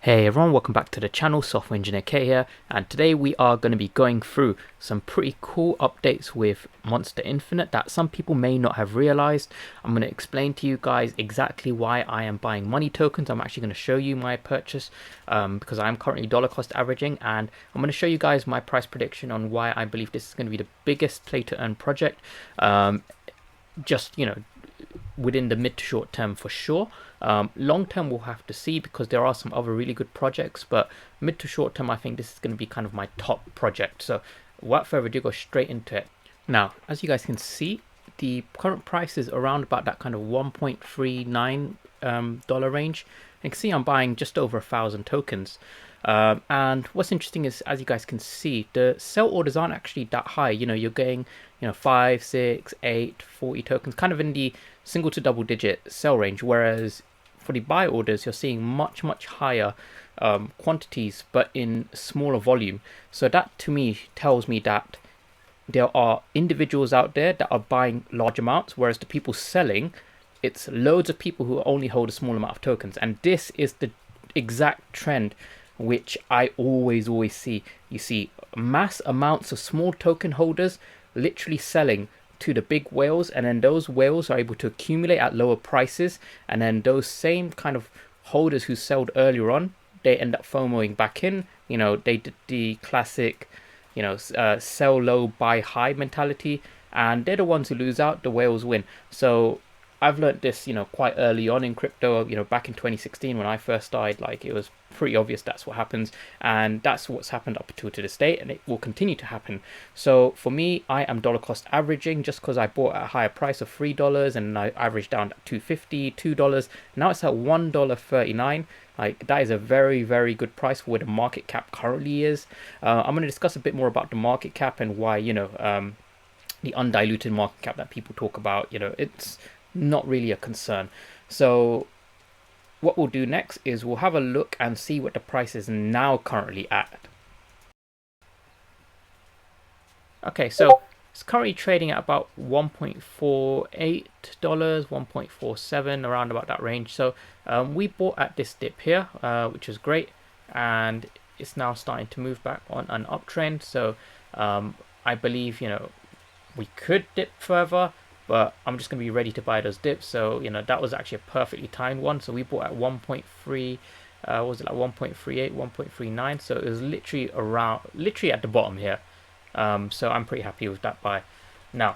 Hey everyone, welcome back to the channel. Software Engineer K here, and today we are going to be going through some pretty cool updates with Monsta Infinite that some people may not have realized. I'm going to explain to you guys exactly why I am buying MONI tokens. I'm actually going to show you my purchase because I'm currently dollar cost averaging, and I'm going to show you guys my price prediction on why I believe this is going to be the biggest play to earn project. Just, within the mid to short term for sure. Long term we'll have to see because there are some other really good projects, but mid to short term I think this is going to be kind of my top project. So without further ado, go straight into it. Now, as you guys can see, the current price is around about that kind of $1.39 dollar range. You can see I'm buying just over 1,000 tokens. And what's interesting is, as you guys can see, the sell orders aren't actually that high. You're getting 5, 6, 8, 40 tokens, kind of in the single to double digit sell range, whereas for the buy orders you're seeing much higher quantities but in smaller volume. So that to me tells me that there are individuals out there that are buying large amounts, whereas the people selling, it's loads of people who only hold a small amount of tokens. And this is the exact trend which I always see. You see mass amounts of small token holders literally selling to the big whales, and then those whales are able to accumulate at lower prices, and then those same kind of holders who sold earlier on, they end up FOMOing back in. They did the classic sell low buy high mentality, and they're the ones who lose out. The whales win. So I've learned this quite early on in crypto. Back in 2016 when I first started, like, it was pretty obvious that's what happens, and that's what's happened up to this day, and it will continue to happen. So for me, I am dollar cost averaging just because I bought at a higher price of $3 and I averaged down at $2.50, $2. Now it's at $1.39. Like, that is a very good price for where the market cap currently is. I'm going to discuss a bit more about the market cap and why the undiluted market cap that people talk about, it's not really a concern. So what we'll do next is we'll have a look and see what the price is now currently at. Okay, so it's currently trading at about $1.48, $1.47, around about that range. So we bought at this dip here, which is great, and it's now starting to move back on an uptrend. So I believe we could dip further, but I'm just going to be ready to buy those dips. So that was actually a perfectly timed one. So we bought at 1.3, was it like 1.38, 1.39? So it was literally at the bottom here. So I'm pretty happy with that buy. Now,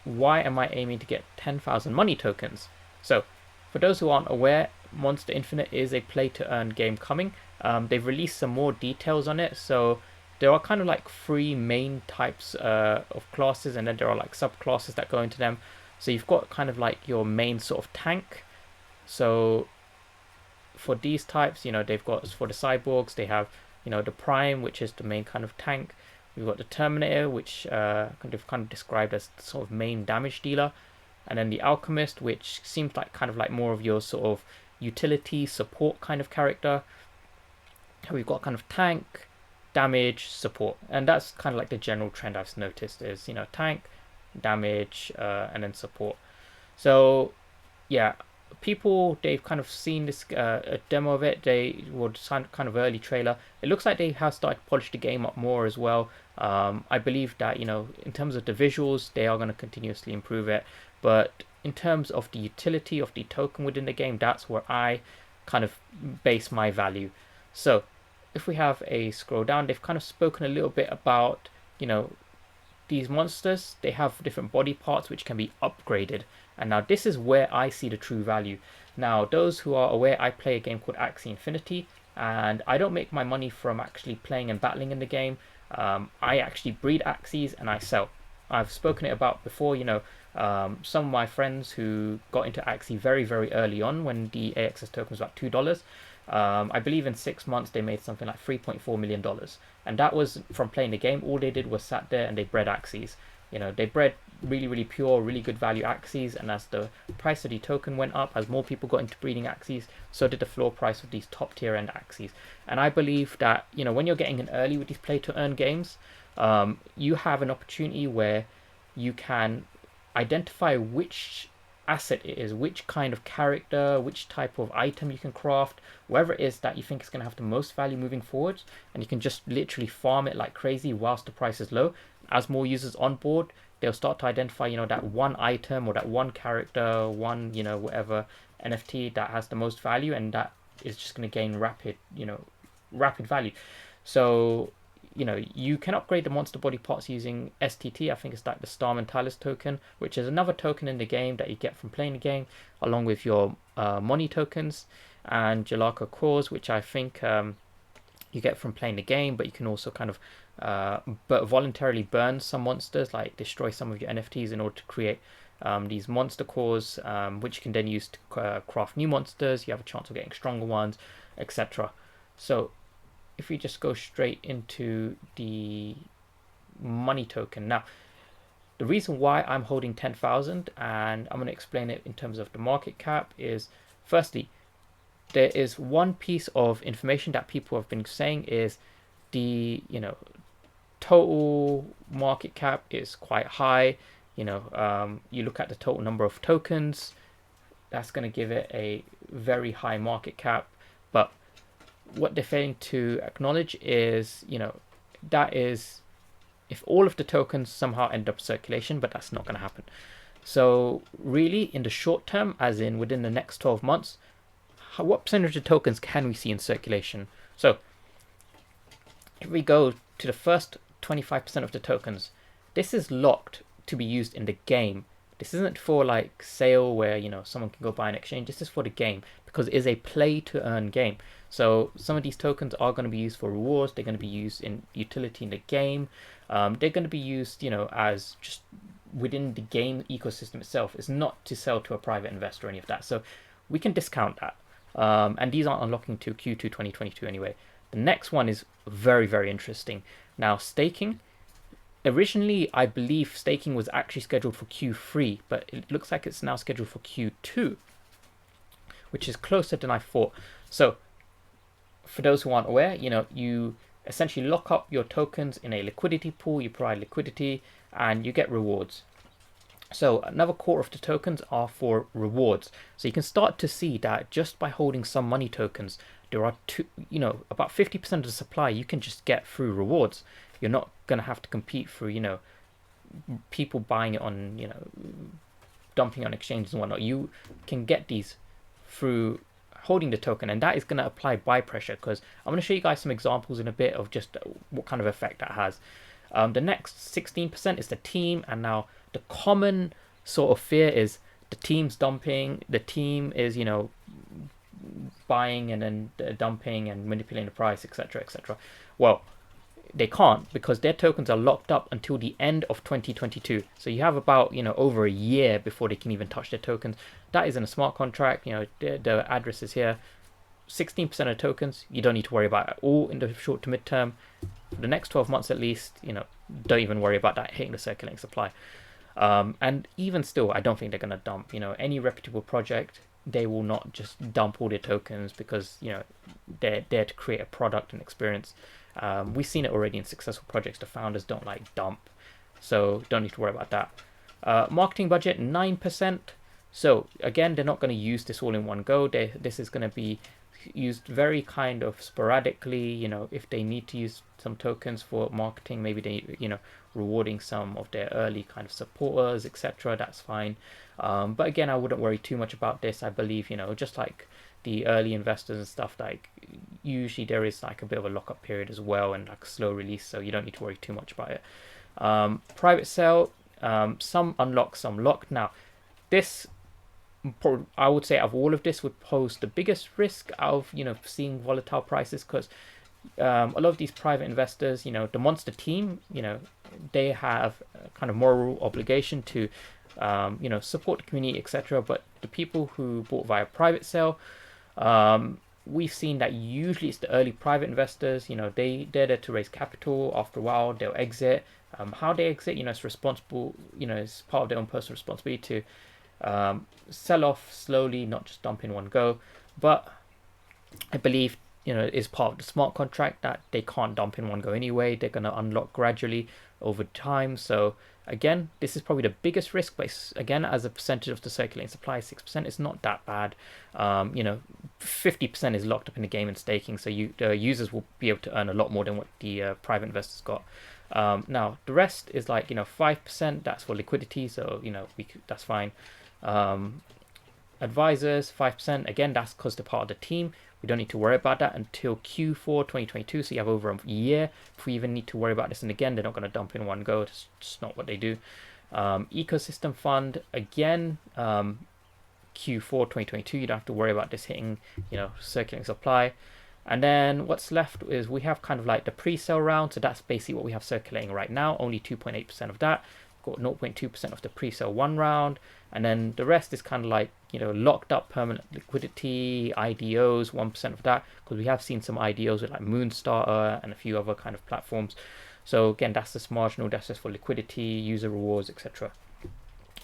why am I aiming to get 10,000 MONI tokens? So for those who aren't aware, Monsta Infinite is a play to earn game coming. They've released some more details on it. So there are kind of like three main types of classes, and then there are like subclasses that go into them. So you've got kind of like your main sort of tank. So for these types, they've got, for the cyborgs, they have the Prime, which is the main kind of tank. We've got the Terminator, which kind of described as sort of main damage dealer, and then the Alchemist, which seems like kind of like more of your sort of utility support kind of character. We've got kind of tank, damage, support, and that's kind of like the general trend I've noticed is tank, damage, and then support. So yeah, people, they've kind of seen this a demo of it. They would sign kind of early trailer. It looks like they have started to polish the game up more as well. I believe that in terms of the visuals, they are going to continuously improve it, but in terms of the utility of the token within the game, that's where I kind of base my value. So if we have a scroll down, they've kind of spoken a little bit about these monsters. They have different body parts which can be upgraded, and now this is where I see the true value. Now, those who are aware, I play a game called Axie Infinity, and I don't make my money from actually playing and battling in the game. I actually breed Axies and I sell. I've spoken it about before. Some of my friends who got into Axie very early on when the AXS token was about $2. I believe in 6 months they made something like $3.4 million, and that was from playing the game. All they did was sat there and they bred Axies. They bred really pure, really good value Axies, and as the price of the token went up, as more people got into breeding Axies, so did the floor price of these top tier end Axies. And I believe that when you're getting in early with these play to earn games, you have an opportunity where you can identify which asset it is, which kind of character, which type of item you can craft, whatever it is that you think is going to have the most value moving forward, and you can just literally farm it like crazy whilst the price is low. As more users on board, they'll start to identify, that one item or that one character, one, whatever NFT that has the most value, and that is just going to gain rapid value. So you can upgrade the monster body parts using STT. I think it's like the Star Mentalis token, which is another token in the game that you get from playing the game, along with your MONI tokens and Jalaka cores, which I think you get from playing the game, but you can also kind of but voluntarily burn some monsters, like destroy some of your NFTs in order to create these monster cores, which you can then use to craft new monsters. You have a chance of getting stronger ones, etc. So if we just go straight into the MONI token. Now, the reason why I'm holding 10,000, and I'm going to explain it in terms of the market cap, is firstly, there is one piece of information that people have been saying is the total market cap is quite high. You look at the total number of tokens, that's going to give it a very high market cap, but what they're failing to acknowledge is, that is if all of the tokens somehow end up circulation, but that's not going to happen. So really, in the short term, as in within the next 12 months, what percentage of tokens can we see in circulation? So if we go to the first 25% of the tokens, this is locked to be used in the game. This isn't for like sale where someone can go buy an exchange. This is for the game, because it is a play to earn game. So some of these tokens are going to be used for rewards. They're going to be used in utility in the game. They're going to be used as just within the game ecosystem itself. It's not to sell to a private investor or any of that. So we can discount that. And these aren't unlocking to Q2 2022 anyway. The next one is very, very interesting. Now, staking. Originally, I believe staking was actually scheduled for Q3, but it looks like it's now scheduled for Q2, which is closer than I thought. So, for those who aren't aware, you essentially lock up your tokens in a liquidity pool, you provide liquidity, and you get rewards. So another quarter of the tokens are for rewards. So you can start to see that just by holding some MONI tokens, there are about 50% of the supply you can just get through rewards. You're not going to have to compete through, people buying it on, dumping on exchanges and whatnot. You can get these through holding the token, and that is going to apply buy pressure, because I'm going to show you guys some examples in a bit of just what kind of effect that has. The next 16% is the team, and now the common sort of fear is the team's dumping, the team is, buying and then dumping and manipulating the price, etc., etc. Well, they can't, because their tokens are locked up until the end of 2022. So you have about, over a year before they can even touch their tokens. That is in a smart contract. The address is here. 16% of tokens, you don't need to worry about it all in the short to mid term. For the next 12 months at least, don't even worry about that hitting the circulating supply. And even still, I don't think they're going to dump. Any reputable project, they will not just dump all their tokens, because they're there to create a product and experience. We've seen it already in successful projects. The founders don't like dump, so don't need to worry about that. Marketing budget 9%. So again, they're not going to use this all in one go. This is going to be used very kind of sporadically. If they need to use some tokens for marketing, maybe they rewarding some of their early kind of supporters, etc. That's fine. But again, I wouldn't worry too much about this. I believe just like the early investors and stuff, like usually there is like a bit of a lockup period as well, and like a slow release, so you don't need to worry too much about it. Private sale, some unlocked, some locked. Now this, I would say, of all of this, would pose the biggest risk of seeing volatile prices, because a lot of these private investors, the Monster team, they have a kind of moral obligation to support the community, etc. But the people who bought via private sale, we've seen that usually it's the early private investors. They're there to raise capital. After a while, they'll exit. How they exit, it's responsible. It's part of their own personal responsibility to sell off slowly, not just dump in one go. But I believe it is part of the smart contract that they can't dump in one go anyway. They're going to unlock gradually over time. So again, this is probably the biggest risk, but it's, again, as a percentage of the circulating supply, 6% is not that bad. 50% is locked up in the game and staking, so the users will be able to earn a lot more than what the private investors got. Now the rest is like 5%. That's for liquidity, so that's fine. Advisors 5%. Again, that's because they're part of the team. We don't need to worry about that until Q4 2022. So you have over a year before we even need to worry about this. And again, they're not going to dump in one go. It's just not what they do. Ecosystem fund, again, Q4 2022. You don't have to worry about this hitting circulating supply. And then what's left is we have kind of like the pre-sale round. So that's basically what we have circulating right now. Only 2.8% of that. Got 0.2% of the pre-sale one round. And then the rest is kind of like, locked up permanent liquidity, IDOs, 1% of that. Because we have seen some IDOs with like Moonstarter and a few other kind of platforms. So again, that's just marginal. That's just for liquidity, user rewards, etc.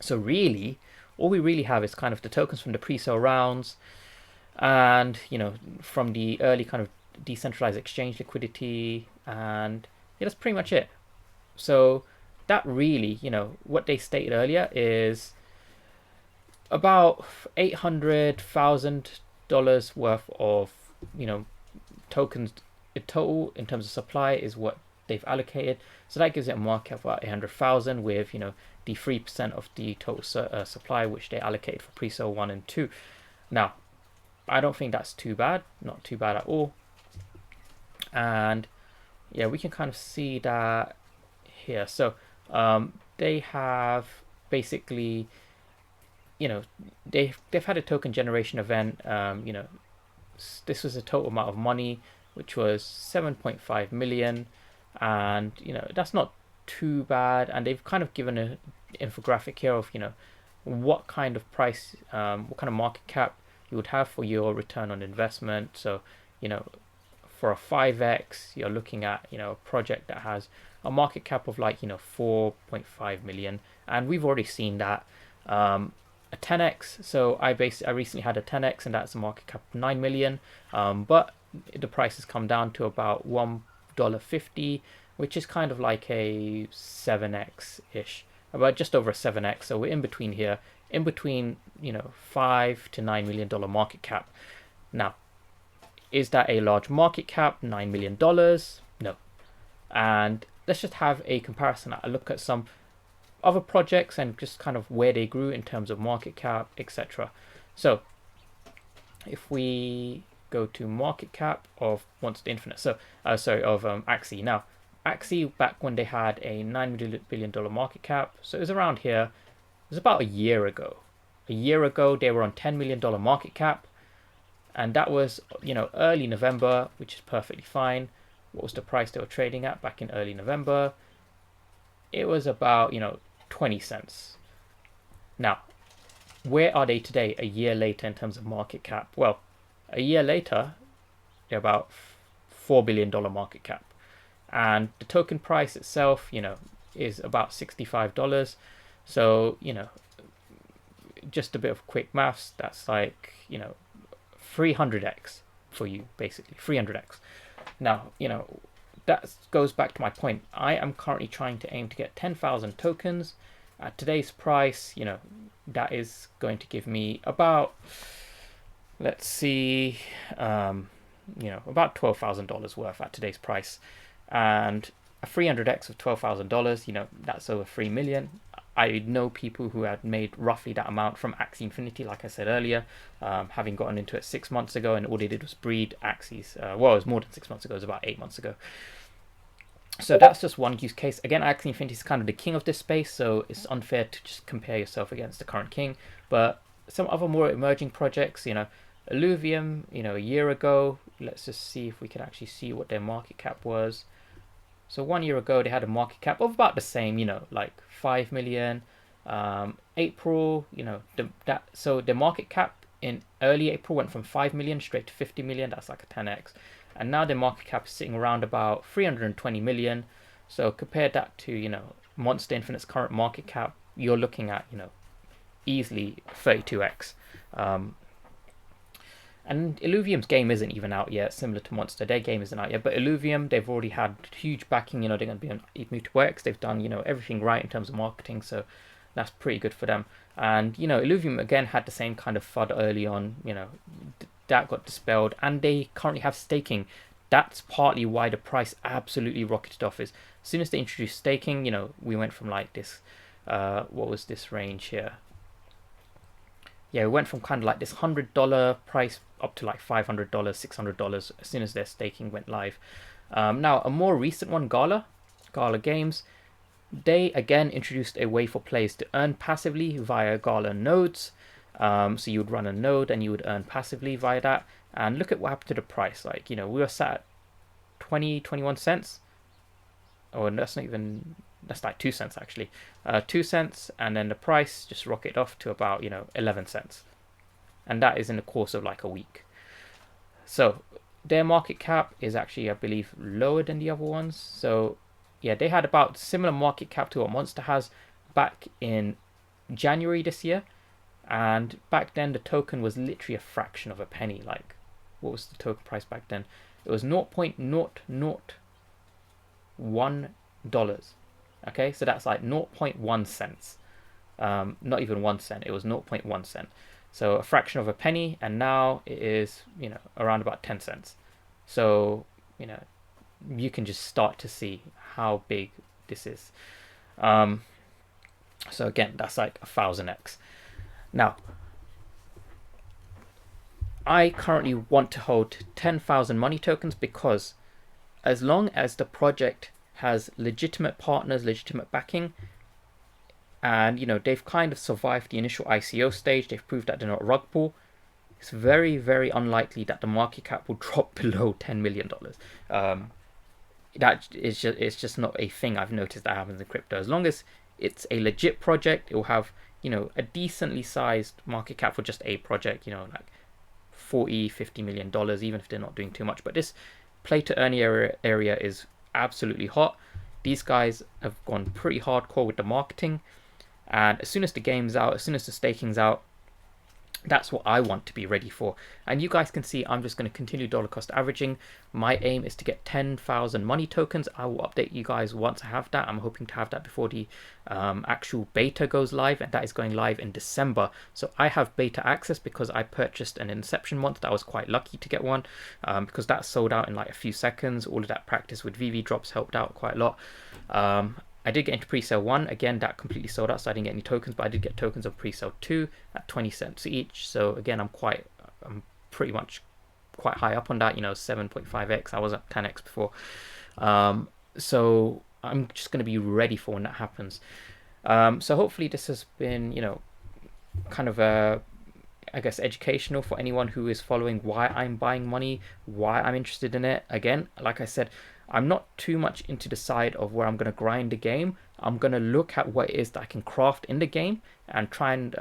So really, all we really have is kind of the tokens from the pre-sale rounds. And from the early kind of decentralized exchange liquidity, and that's pretty much it. So that really, what they stated earlier is about $800,000 worth of tokens in total in terms of supply is what they've allocated. So that gives it a market of about 800,000 with the 3% of the total supply which they allocated for pre-sale 1 and 2. Now I don't think that's too bad, not too bad at all. And yeah, we can kind of see that here. So they have basically, they've had a token generation event. This was a total amount of money, which was 7.5 million, and that's not too bad. And they've kind of given an infographic here of what kind of price, what kind of market cap you would have for your return on investment. So for a 5x, you're looking at a project that has a market cap of like 4.5 million, and we've already seen that. A 10x, so I recently had a 10x, and that's a market cap of 9 million, but the price has come down to about $1.50, which is kind of like a 7x ish, about just over a 7x. So we're in between here, in between $5 to $9 million market cap. Now, is that a large market cap? $9 million? No. And let's just have a comparison. I look at some other projects and just kind of where they grew in terms of market cap, etc. So if we go to market cap of Monsta Infinite, so of Axie. Now Axie, back when they had a $9 billion market cap, so it was around here. It was about a year ago. A year ago, they were on $10 million market cap, and that was early November, which is perfectly fine. What was the price they were trading at back in early November? It was about 20 cents. Now, where are they today, a year later, in terms of market cap? Well, a year later, they're about $4 billion market cap, and the token price itself, is about $65. So just a bit of quick maths, that's like 300x for you, basically 300x. Now that goes back to my point. I am currently trying to aim to get 10,000 tokens at today's price. That is going to give me about, let's see, about $12,000 worth at today's price, and a 300x of $12,000, that's over 3 million. I know people who had made roughly that amount from Axie Infinity, like I said earlier, having gotten into it 6 months ago, and all they did was breed Axies. Well, it was more than 6 months ago, it was about 8 months ago. So that's just one use case. Again, Axie Infinity is kind of the king of this space, so it's unfair to just compare yourself against the current king. But some other more emerging projects, Illuvium, a year ago, let's just see if we can actually see what their market cap was. So 1 year ago, they had a market cap of about the same, like 5 million. April, so the market cap in early April went from 5 million straight to 50 million. That's like a 10x. And now their market cap is sitting around about 320 million. So compare that to, Monsta Infinite's current market cap, you're looking at, easily 32x. And Illuvium's game isn't even out yet, similar to Monster. Their game isn't out yet, but Illuvium, they've already had huge backing. They're going to be on EatMeToWorks. They've done, everything right in terms of marketing, so that's pretty good for them. And, Illuvium, again, had the same kind of FUD early on. That got dispelled, and they currently have staking. That's partly why the price absolutely rocketed off. Is as soon as they introduced staking, we went from like this, what was this range here? Yeah, we went from kind of like this $100 price up to like $500, $600 as soon as their staking went live. Now, a more recent one, Gala Games, they again introduced a way for players to earn passively via Gala nodes. So you would run a node and you would earn passively via that. And look at what happened to the price. Like, we were sat at 21 cents. Or that's not even, that's like 2 cents actually. 2 cents, and then the price just rocketed off to about 11 cents, and that is in the course of like a week. So their market cap is actually, I believe, lower than the other ones. So yeah, they had about similar market cap to what Monster has back in January this year, and back then the token was literally a fraction of a penny. Like, what was the token price back then? It was $0.001. Okay, so that's like 0.1 cents. Not even 1 cent, it was 0.1 cent. So a fraction of a penny, and now it is, around about 10 cents. So, you can just start to see how big this is. So again, that's like 1000x. Now, I currently want to hold 10,000 MONI tokens because as long as the project has legitimate partners, legitimate backing, and they've kind of survived the initial ICO stage, they've proved that they're not rug pull, it's very, very unlikely that the market cap will drop below $10 million. That is just, it's just not a thing I've noticed that happens in crypto. As long as it's a legit project, it will have a decently sized market cap for just a project, like 40-50 million dollars, even if they're not doing too much. But this play to earn area is absolutely hot. These guys have gone pretty hardcore with the marketing, and as soon as the game's out, as soon as the staking's out, that's what I want to be ready for. And you guys can see I'm just going to continue dollar cost averaging. My aim is to get 10,000 MONI tokens. I will update you guys once I have that. I'm hoping to have that before the actual beta goes live, and that is going live in December. So I have beta access because I purchased an Inception monster. I was quite lucky to get one because that sold out in like a few seconds. All of that practice with VV drops helped out quite a lot. I did get into pre-sale 1, again that completely sold out, so I didn't get any tokens, but I did get tokens of pre-sale 2 at 20 cents each. So again, I'm pretty much quite high up on that, 7.5x. I was at 10x before. So I'm just going to be ready for when that happens. So hopefully this has been, kind of I guess educational for anyone who is following why I'm buying MONI, why I'm interested in it. Again, like I said, I'm not too much into the side of where I'm going to grind the game. I'm going to look at what it is that I can craft in the game and try and,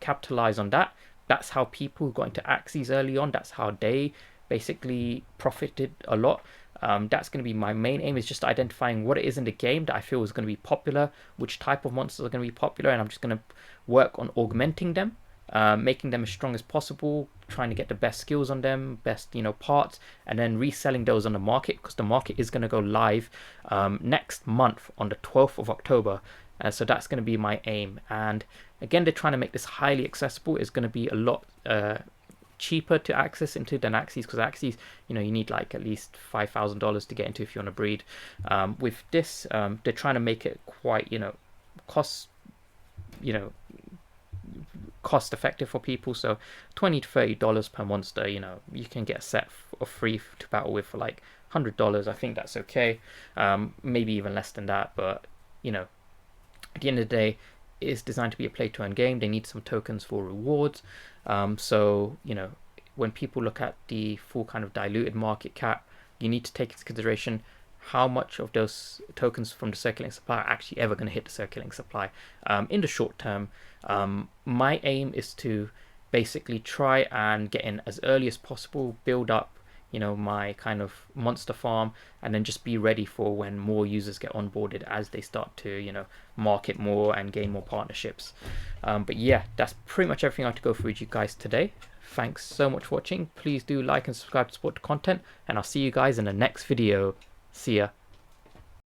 capitalize on that. That's how people got into Axes early on. That's how they basically profited a lot. That's going to be my main aim, is just identifying what it is in the game that I feel is going to be popular, which type of monsters are going to be popular, and I'm just going to work on augmenting them. Making them as strong as possible, trying to get the best skills on them, best parts, and then reselling those on the market, because the market is going to go live next month on the 12th of October. So that's going to be my aim. And again, they're trying to make this highly accessible. It's going to be a lot cheaper to access into than Axes, because Axes, you need like at least $5,000 to get into if you want to breed. With this, they're trying to make it quite cost effective for people. So $20 to $30 per monster, you can get a set of free to battle with for like $100. I think that's okay. Maybe even less than that, but at the end of the day, it is designed to be a play to earn game. They need some tokens for rewards. So when people look at the full kind of diluted market cap, you need to take into consideration how much of those tokens from the circulating supply are actually ever going to hit the circulating supply in the short term. My aim is to basically try and get in as early as possible, build up my kind of monster farm, and then just be ready for when more users get onboarded as they start to market more and gain more partnerships. But yeah, that's pretty much everything I have to go through with you guys today. Thanks so much for watching. Please do like and subscribe to support the content, and I'll see you guys in the next video. See ya.